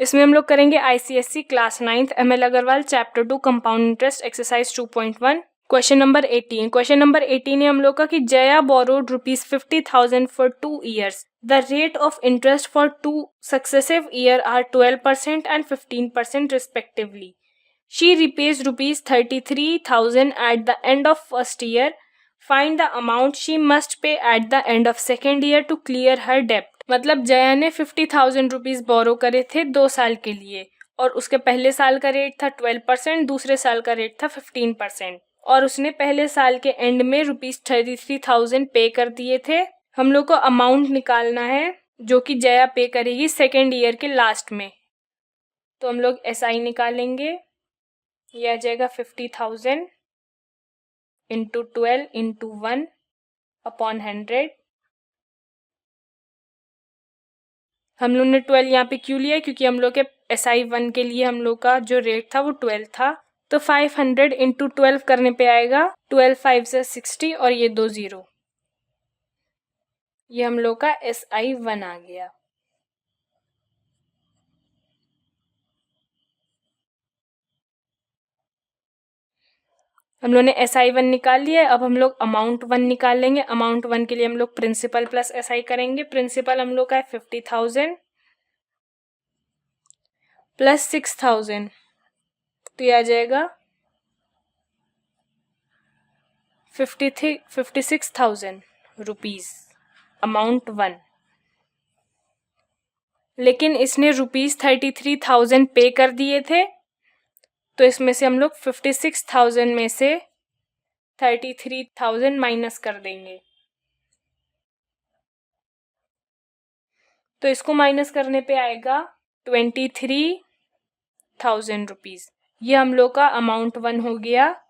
इसमें हम लोग करेंगे ICSE class 9th ML Agarwal chapter 2 compound interest exercise 2.1 question number 18। Question number 18 है हम लोग का कि Jaya borrowed ₹50,000 for 2 years। The rate of interest for 2 successive year are 12% and 15% respectively. She repays ₹33,000 at the end of first year. Find the amount she must pay at the end of second year to clear her डेप्ट। मतलब जया ने 50,000 rupees बोरो करे थे 2 साल के लिए, और उसके पहले साल का रेट था 12%, दूसरे साल का रेट था 15%, और उसने पहले साल के एंड में ₹33,000 पे कर दिए थे। हम लोग को अमाउंट निकालना है जो कि जया पे करेगी सेकेंड ईयर के लास्ट में। तो हम लोग SI निकालेंगे, यह आ जाएगा 50,000 इंटू 12 इंटू 1 अपॉन 100। हम लोग ने 12 यहाँ पे क्यों लिया, क्योंकि हम लोग के SI1 के लिए हम लोग का जो रेट था वो 12 था। तो 500 इंटू 12 करने पे आएगा 12 5 से 60 और ये 2 0। ये हम लोग का SI1 आ गया। हम लोग ने SI1 निकाल लिया है। अब हम लोग अमाउंट 1 निकाल लेंगे। अमाउंट 1 के लिए हम लोग प्रिंसिपल प्लस SI करेंगे। प्रिंसिपल हम लोग का है 50,000 प्लस 6,000, तो ये आ जाएगा 56,000 रुपीज अमाउंट 1। लेकिन इसने ₹33,000 पे कर दिए थे, तो इसमें से हम लोग 56,000 में से 33,000 माइनस कर देंगे। तो इसको माइनस करने पे आएगा 23,000 रुपीज। ये हम लोग का अमाउंट 1 हो गया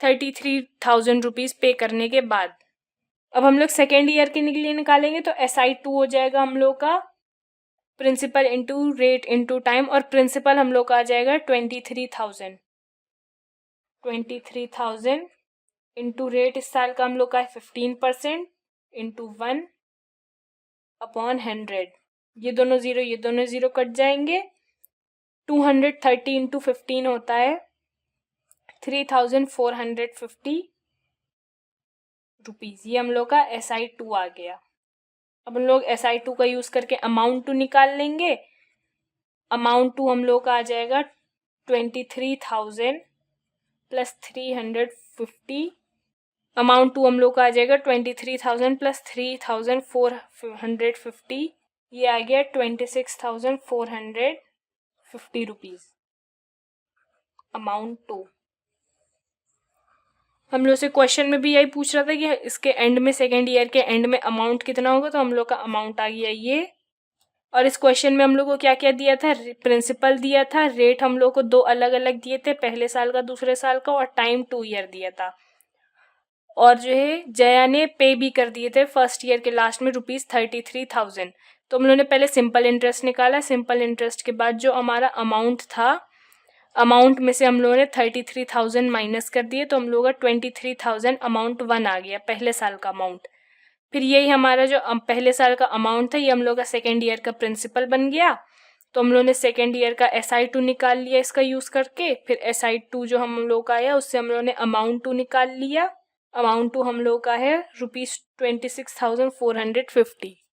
33,000 रुपीज पे करने के बाद। अब हम लोग सेकेंड ईयर के लिए निकालेंगे, तो SI2 हो जाएगा हम लोग का principal into rate into time, और प्रिंसिपल हम लोग का आ जाएगा 23,000 इंटू रेट इस साल का हम लोग का है 15% इंटू 1 अपॉन 100। ये दोनों जीरो कट जाएंगे। 230 इंटू 15 होता है 3,450 रुपीज। ये हम लोग का SI2 आ गया। अब हम लोग SI2 का यूज करके अमाउंट 2 निकाल लेंगे। अमाउंट 2 हम लोग का आ जाएगा 23,000 प्लस 350। अमाउंट 2 हम लोग का आ जाएगा 23,000 प्लस 3,450। ये आ गया 26,450 रुपीज अमाउंट 2। हम लोग से क्वेश्चन में भी यही पूछ रहा था कि इसके एंड में सेकेंड ईयर के एंड में अमाउंट कितना होगा, तो हम लोग का अमाउंट आ गया ये। और इस क्वेश्चन में हम लोग को क्या क्या दिया था, प्रिंसिपल दिया था, रेट हम लोग को 2 अलग अलग दिए थे, पहले साल का दूसरे साल का, और टाइम 2 ईयर दिया था। और जो है जया ने पे भी कर दिए थे फर्स्ट ईयर के लास्ट में ₹33,000। तो हम लोगों ने पहले सिंपल इंटरेस्ट निकाला। सिंपल इंटरेस्ट के बाद जो हमारा अमाउंट था, अमाउंट में से हम लोगों ने 33,000 माइनस कर दिए, तो हम लोग का 23,000 अमाउंट 1 आ गया, पहले साल का अमाउंट। फिर यही हमारा जो पहले साल का अमाउंट था, ये हम लोग का सेकेंड ईयर का प्रिंसिपल बन गया। तो हम लोगों ने सेकेंड ईयर का SI2 निकाल लिया इसका यूज करके। फिर SI2 जो हम लोग का आया उससे हम लोगों ने अमाउंट 2 निकाल लिया। अमाउंट 2 हम लोग का है ₹26,450।